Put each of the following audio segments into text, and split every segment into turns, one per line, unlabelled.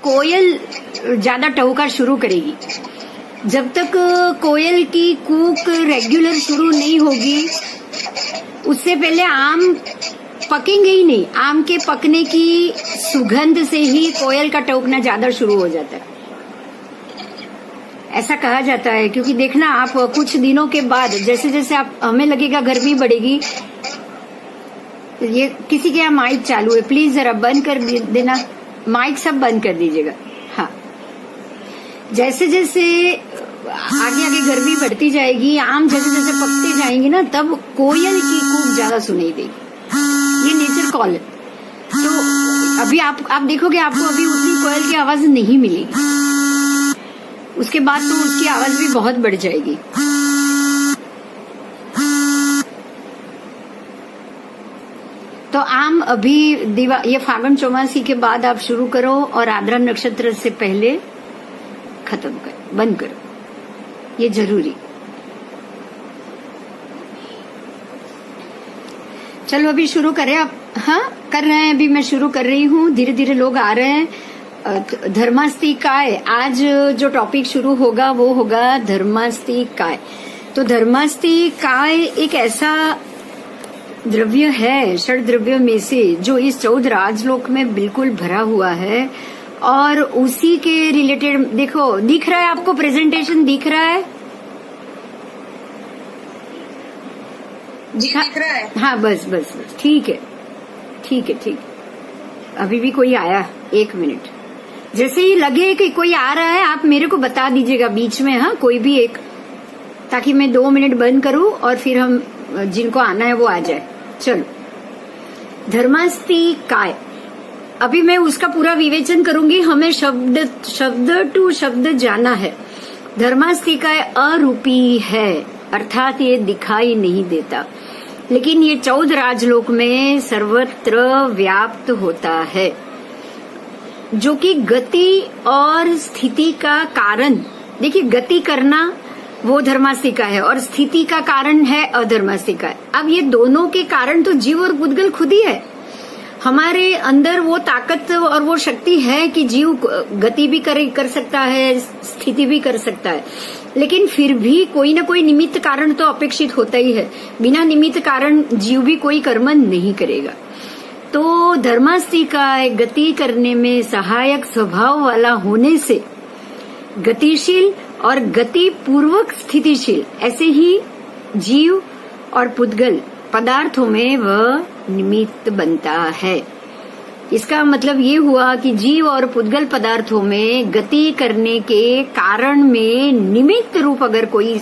कोयल ज्यादा टहुका शुरू करेगी। जब तक कोयल की कूक रेगुलर शुरू नहीं होगी, उससे पहले आम पकेंगे ही नहीं। आम के पकने की सुगंध से ही कोयल का टहकना ज्यादा शुरू हो जाता है, ऐसा कहा जाता है। क्योंकि देखना आप कुछ दिनों के बाद जैसे जैसे आप हमें लगेगा गर्मी बढ़ेगी। ये किसी के यहाँ माइक चालू है, प्लीज जरा बंद कर देना, माइक सब बंद कर दीजिएगा। हाँ, जैसे जैसे आगे आगे गर्मी बढ़ती जाएगी, आम जैसे जैसे पकते जाएंगे ना, तब कोयल की कूक ज्यादा सुनाई देगी। ये नेचर कॉल है। तो अभी आप देखोगे आपको अभी उतनी कोयल की आवाज नहीं मिलेगी, उसके बाद तो उसकी आवाज भी बहुत बढ़ जाएगी। तो आम अभी ये फागुन चौमासी के बाद आप शुरू करो और आद्रा नक्षत्र से पहले खत्म कर, बंद करो, ये जरूरी। चलो अभी शुरू करें आप। हाँ, कर रहे हैं, अभी मैं शुरू कर रही हूँ, धीरे धीरे लोग आ रहे हैं। धर्मास्तिकाय, आज जो टॉपिक शुरू होगा वो होगा धर्मास्तिकाय। तो धर्मास्तिकाय एक ऐसा द्रव्य है षड द्रव्य में से जो इस 14 राजलोक में बिल्कुल भरा हुआ है। और उसी के रिलेटेड देखो, दिख रहा है आपको, प्रेजेंटेशन दिख रहा है?
दिख रहा है।
हाँ, बस बस बस, ठीक है ठीक है ठीक। अभी भी कोई आया, 1 मिनट। जैसे ही लगे कि कोई आ रहा है आप मेरे को बता दीजिएगा बीच में, हाँ, कोई भी एक, ताकि मैं 2 मिनट बंद करूं और फिर हम जिनको आना है वो आ जाए। चलो, धर्मास्तिकाय, अभी मैं उसका पूरा विवेचन करूंगी। हमें शब्द टू शब्द जाना है। धर्मास्तिकाय अरूपी है, अर्थात ये दिखाई नहीं देता, लेकिन ये 14 राजलोक में सर्वत्र व्याप्त होता है, जो कि गति और स्थिति का कारण। देखिए, गति करना वो धर्मास्तिका है और स्थिति का कारण है अधर्मास्तिका। अब ये दोनों के कारण तो जीव और पुद्गल खुद ही है। हमारे अंदर वो ताकत और वो शक्ति है कि जीव गति भी कर सकता है, स्थिति भी कर सकता है, लेकिन फिर भी कोई ना कोई निमित्त कारण तो अपेक्षित होता ही है। बिना निमित्त कारण जीव भी कोई कर्म नहीं करेगा। तो धर्मास्तिका गति करने में सहायक स्वभाव वाला होने से गतिशील और गति पूर्वक स्थितिशील, ऐसे ही जीव और पुद्गल पदार्थों में वह निमित्त बनता है। इसका मतलब ये हुआ कि जीव और पुद्गल पदार्थों में गति करने के कारण में निमित्त रूप अगर कोई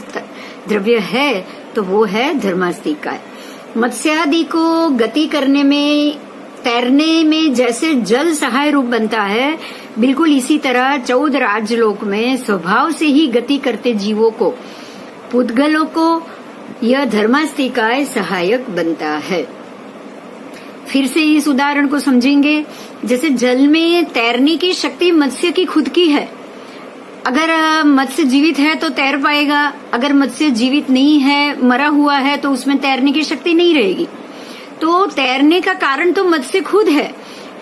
द्रव्य है तो वो है धर्मास्तिका। मत्स्यादि को गति करने में, तैरने में जैसे जल सहाय रूप बनता है, बिल्कुल इसी तरह 14 राजलोक में स्वभाव से ही गति करते जीवों को, पुद्गलों को यह धर्मास्तिकाय सहायक बनता है। फिर से इस उदाहरण को समझेंगे। जैसे जल में तैरने की शक्ति मत्स्य की खुद की है। अगर मत्स्य जीवित है तो तैर पाएगा, अगर मत्स्य जीवित नहीं है, मरा हुआ है, तो उसमें तैरने की शक्ति नहीं रहेगी। तो तैरने का कारण तो मत्स्य खुद है,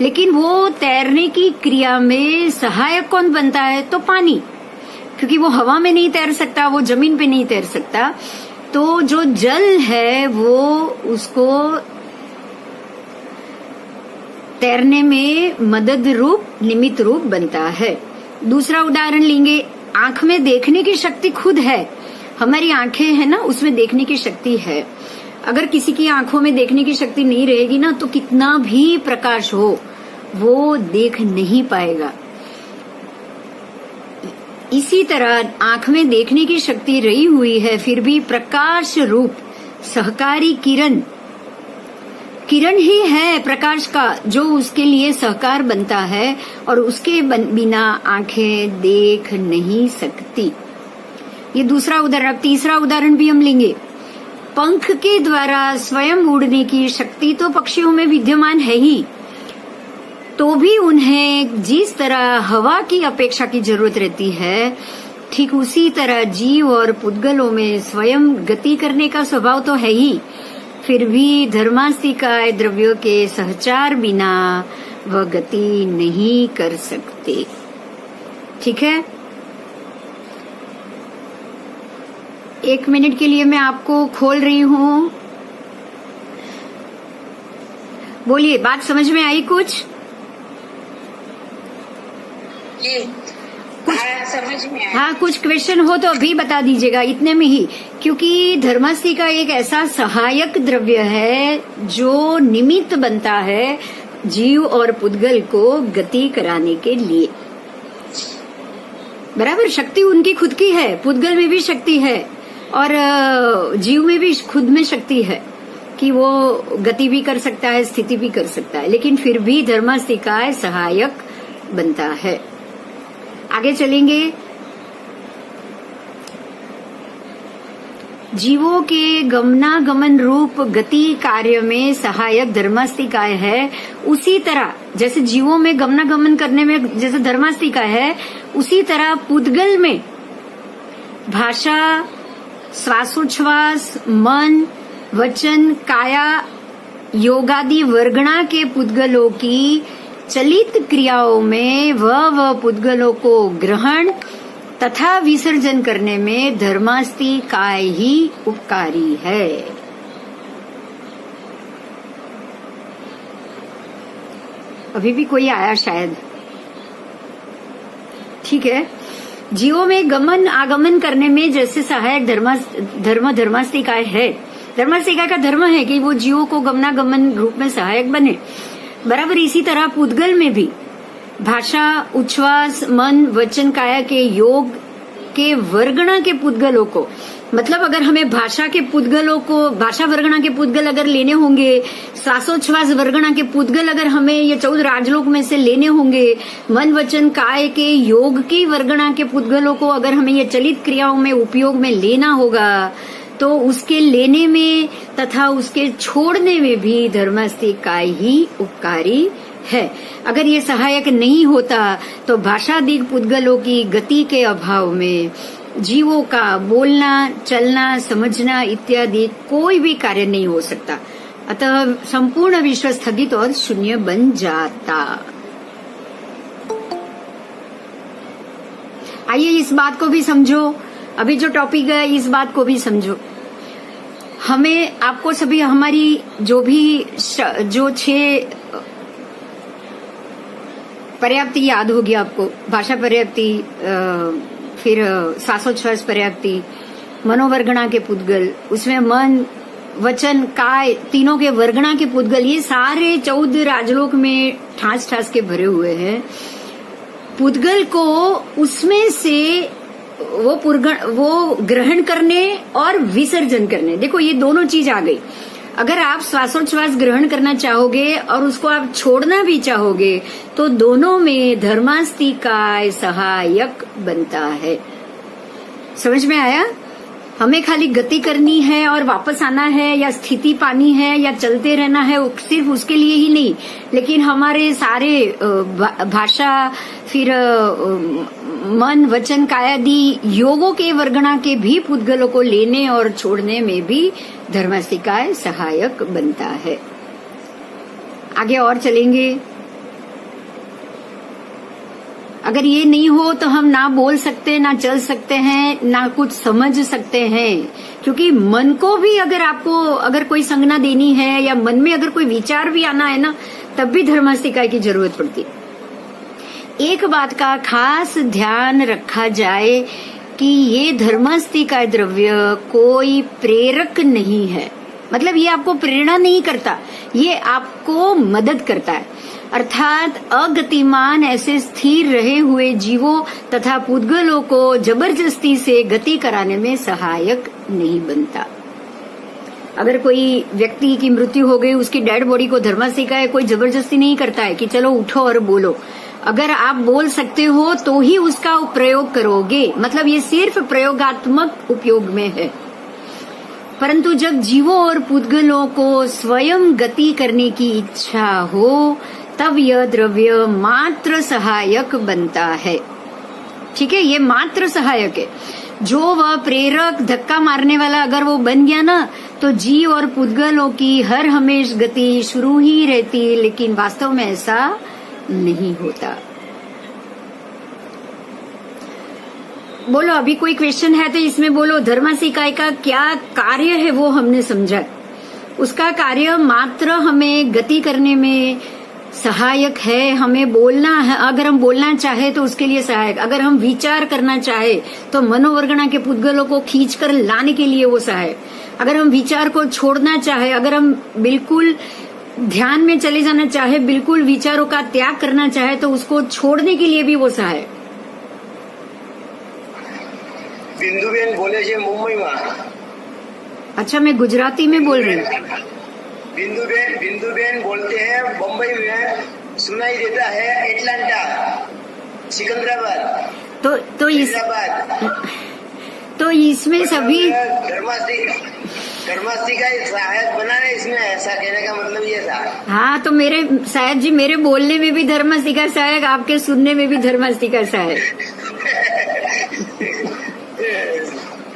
लेकिन वो तैरने की क्रिया में सहायक कौन बनता है? तो पानी, क्योंकि वो हवा में नहीं तैर सकता, वो जमीन पे नहीं तैर सकता। तो जो जल है वो उसको तैरने में मदद रूप, निमित्त रूप बनता है। दूसरा उदाहरण लेंगे। आंख में देखने की शक्ति खुद है, हमारी आंखें है ना, उसमें देखने की शक्ति है। अगर किसी की आंखों में देखने की शक्ति नहीं रहेगी ना, तो कितना भी प्रकाश हो वो देख नहीं पाएगा। इसी तरह आंख में देखने की शक्ति रही हुई है, फिर भी प्रकाश रूप सहकारी किरण ही है प्रकाश का, जो उसके लिए सहकार बनता है और उसके बिना आंखें देख नहीं सकती। ये दूसरा उदाहरण। तीसरा उदाहरण भी हम लेंगे। पंख के द्वारा स्वयं उड़ने की शक्ति तो पक्षियों में विद्यमान है ही, तो भी उन्हें जिस तरह हवा की अपेक्षा की जरूरत रहती है, ठीक उसी तरह जीव और पुद्गलों में स्वयं गति करने का स्वभाव तो है ही। फिर भी धर्मास्तिकाय द्रव्यों के सहचार बिना वह गति नहीं कर सकते। ठीक है, 1 मिनट के लिए मैं आपको खोल रही हूँ। बोलिए, बात समझ में आई कुछ?
समझ में आया।
हाँ, कुछ क्वेश्चन हो तो अभी बता दीजिएगा, इतने में ही, क्योंकि धर्मास्थि का एक ऐसा सहायक द्रव्य है जो निमित्त बनता है जीव और पुद्गल को गति कराने के लिए। बराबर, शक्ति उनकी खुद की है, पुद्गल में भी शक्ति है और जीव में भी खुद में शक्ति है कि वो गति भी कर सकता है, स्थिति भी कर सकता है, लेकिन फिर भी धर्मास्थि का सहायक बनता है। आगे चलेंगे। जीवों के गमनागमन रूप गति कार्य में सहायक धर्मास्तिकाय है। उसी तरह जैसे जीवों में गमनागमन करने में जैसे धर्मास्तिकाय है, उसी तरह पुद्गल में भाषा, श्वासोच्छ्वास, मन, वचन, काया, योगादि वर्गणा के पुद्गलों की चलित क्रियाओं में वह पुद्गलों को ग्रहण तथा विसर्जन करने में धर्मास्थि काय ही उपकारी है। अभी भी कोई आया शायद? ठीक है, जीवों में गमन आगमन करने में जैसे सहायक धर्मास्थि काय है। धर्मास्थि काय का धर्म है कि वो जीवों को गमनागमन रूप में सहायक बने। बराबर इसी तरह पुद्गल में भी भाषा, उच्छ्वास, मन, वचन, काया के योग के वर्गणा के पुद्गलों को, मतलब अगर हमें भाषा के पुद्गलों को, भाषा वर्गणा के पुद्गल अगर लेने होंगे, श्वासोच्छ्वास वर्गणा के पुद्गल अगर हमें ये 14 राजलोक में से लेने होंगे, मन, वचन, काय के योग की वर्गणा के पुद्गलों को अगर हमें ये चलित क्रियाओं में उपयोग में लेना होगा, तो उसके लेने में तथा उसके छोड़ने में भी धर्मास्थि काय ही उपकारी है। अगर ये सहायक नहीं होता तो भाषादिक पुद्गलों की गति के अभाव में जीवों का बोलना, चलना, समझना इत्यादि कोई भी कार्य नहीं हो सकता। अतः संपूर्ण विश्व स्थगित और शून्य बन जाता। आइए इस बात को भी समझो, अभी जो टॉपिक है इस बात को भी समझो। हमें, आपको सभी, हमारी जो 6 पर्याप्ति याद होगी आपको। भाषा पर्याप्ति, फिर श्वासोच्छ्वास पर्याप्ति, मनोवर्गणा के पुद्गल, उसमें मन, वचन, काय तीनों के वर्गणा के पुद्गल, ये सारे 14 राजलोक में ठास ठास के भरे हुए हैं। पुद्गल को उसमें से वो ग्रहण करने और विसर्जन करने, देखो ये दोनों चीज आ गई। अगर आप श्वासोच्छ्वास ग्रहण करना चाहोगे और उसको आप छोड़ना भी चाहोगे तो दोनों में धर्मास्थि काय सहायक बनता है। समझ में आया? हमें खाली गति करनी है और वापस आना है, या स्थिति पानी है, या चलते रहना है, सिर्फ उसके लिए ही नहीं, लेकिन हमारे सारे भाषा, फिर मन, वचन, कायादि योगों के वर्गणा के भी पुद्गलों को लेने और छोड़ने में भी धर्मास्थि काय सहायक बनता है। आगे और चलेंगे। अगर ये नहीं हो तो हम ना बोल सकते, ना चल सकते हैं, ना कुछ समझ सकते हैं, क्योंकि मन को भी अगर कोई संज्ञा देनी है या मन में अगर कोई विचार भी आना है ना, तब भी धर्मास्थि काय की जरूरत पड़ती है। एक बात का खास ध्यान रखा जाए कि ये धर्मास्थि काय द्रव्य कोई प्रेरक नहीं है, मतलब ये आपको प्रेरणा नहीं करता, ये आपको मदद करता है। अर्थात अगतिमान ऐसे स्थिर रहे हुए जीवों तथा पुद्गलों को जबरदस्ती से गति कराने में सहायक नहीं बनता। अगर कोई व्यक्ति की मृत्यु हो गई, उसकी डेड बॉडी को धर्मास्थि काय कोई जबरदस्ती नहीं करता है कि चलो उठो और बोलो। अगर आप बोल सकते हो तो ही उसका प्रयोग करोगे, मतलब ये सिर्फ प्रयोगात्मक उपयोग में है। परंतु जब जीवों और पुद्गलों को स्वयं गति करने की इच्छा हो, तब यह द्रव्य मात्र सहायक बनता है। ठीक है, ये मात्र सहायक है। जो वह प्रेरक, धक्का मारने वाला अगर वो बन गया ना, तो जीव और पुद्गलों की हर हमेश गति शुरू ही रहती, लेकिन वास्तव में ऐसा नहीं होता। बोलो, अभी कोई क्वेश्चन है तो इसमें बोलो। धर्मास इकाई का क्या कार्य है वो हमने समझा। उसका कार्य मात्र हमें गति करने में सहायक है, हमें बोलना है, अगर हम बोलना चाहे तो उसके लिए सहायक, अगर हम विचार करना चाहे तो मनोवर्गणा के पुद्गलों को खींचकर लाने के लिए वो सहायक, अगर हम विचार को छोड़ना चाहे, अगर हम बिल्कुल ध्यान में चले जाना चाहे, बिल्कुल विचारों का त्याग करना चाहे तो उसको छोड़ने के लिए भी वो सहायक।
बिंदुबेन बोले छे मुंबई में।
अच्छा, मैं गुजराती में बोल रही हूँ।
बिंदुबेन बोलते हैं बम्बई में सुनाई देता है एटलांटा, सिकंदराबाद,
तो इसमें सभी
धर्मास्थी का सहायक बना है इसमें, ऐसा कहने का मतलब ये था।
हाँ, तो मेरे शायद जी मेरे बोलने में भी धर्मास्थी का सहायक, आपके सुनने में भी धर्मास्थी का सहायक।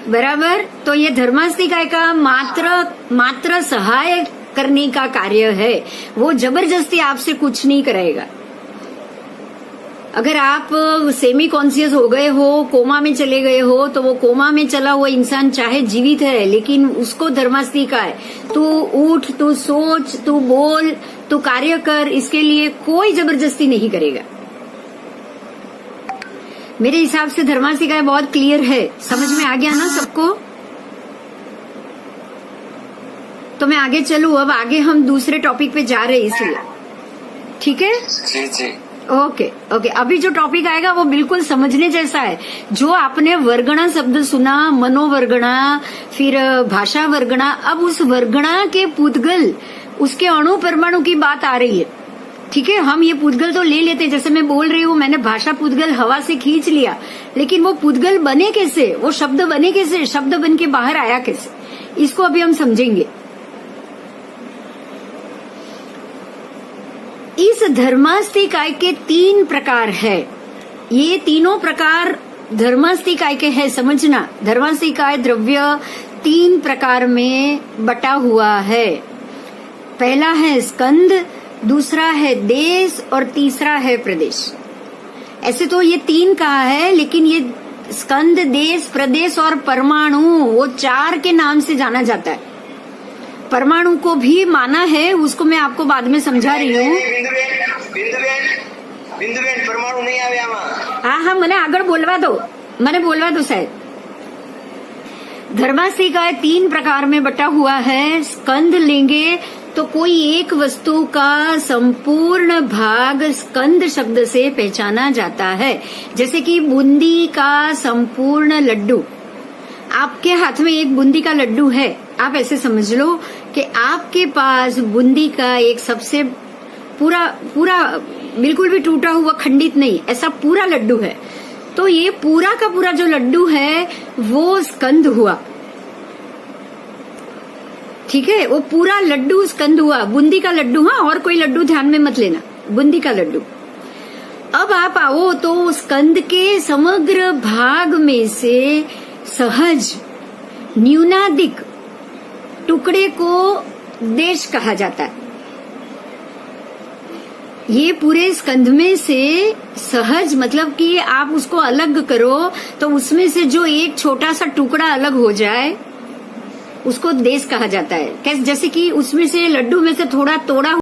बराबर। तो ये धर्मास्थी इकाई का मात्र सहायक करने का कार्य है, वो जबरदस्ती आपसे कुछ नहीं कराएगा। अगर आप सेमी कॉन्शियस हो गए हो, कोमा में चले गए हो, तो वो कोमा में चला हुआ इंसान चाहे जीवित है, लेकिन उसको धर्मास्थी इकाई, तू उठ, तू सोच, तू बोल, तू कार्य कर, इसके लिए कोई जबरदस्ती नहीं करेगा। मेरे हिसाब से धर्मास्थी इकाई बहुत क्लियर है, समझ में आ गया ना सबको? तो मैं आगे चलूं, अब आगे हम दूसरे टॉपिक पे जा रहे हैं इसलिए, ठीक है?
जी जी,
ओके। अभी जो टॉपिक आएगा वो बिल्कुल समझने जैसा है। जो आपने वर्गणा शब्द सुना, मनोवर्गणा, फिर भाषा वर्गणा, अब उस वर्गणा के पुद्गल, उसके अणु परमाणु की बात आ रही है, ठीक है? हम ये पुद्गल तो ले लेते, जैसे मैं बोल रही हूँ, मैंने भाषा पुद्गल हवा से खींच लिया, लेकिन वो पुद्गल बने कैसे, वो शब्द बने कैसे, शब्द बन के बाहर आया कैसे, इसको अभी हम समझेंगे। इस धर्मास्थी इकाई के 3 प्रकार है। ये तीनों प्रकार धर्मास्थी इकाई के है, समझना। धर्मास्थी इकाई द्रव्य 3 प्रकार में बटा हुआ है। पहला है स्कंद, दूसरा है देश और तीसरा है प्रदेश। ऐसे तो ये 3 कहा है, लेकिन ये स्कंद, देश, प्रदेश और परमाणु, वो 4 के नाम से जाना जाता है। परमाणु को भी माना है, उसको मैं आपको बाद में समझा रही हूँ।
बिंदुबेन परमाणु नहीं आवे आमा।
हाँ, मैंने आगे बोलवा दो शायद। धर्मास्थी इकाई 3 प्रकार में बटा हुआ है। स्कंद लेंगे तो कोई एक वस्तु का संपूर्ण भाग स्कंद शब्द से पहचाना जाता है। जैसे कि बूंदी का संपूर्ण लड्डू, आपके हाथ में एक बूंदी का लड्डू है, आप ऐसे समझ लो कि आपके पास बूंदी का एक सबसे पूरा बिल्कुल भी टूटा हुआ, खंडित नहीं, ऐसा पूरा लड्डू है। तो ये पूरा का पूरा जो लड्डू है वो स्कंद हुआ, ठीक है? वो पूरा लड्डू स्कंद हुआ, बूंदी का लड्डू। हाँ, और कोई लड्डू ध्यान में मत लेना, बूंदी का लड्डू। अब आप आओ तो स्कंद के समग्र भाग में से सहज न्यूनाधिक टुकड़े को देश कहा जाता है। ये पूरे स्कंद में से सहज मतलब कि आप उसको अलग करो तो उसमें से जो एक छोटा सा टुकड़ा अलग हो जाए उसको देश कहा जाता है। जैसे कि उसमें से लड्डू में से थोड़ा तोड़ा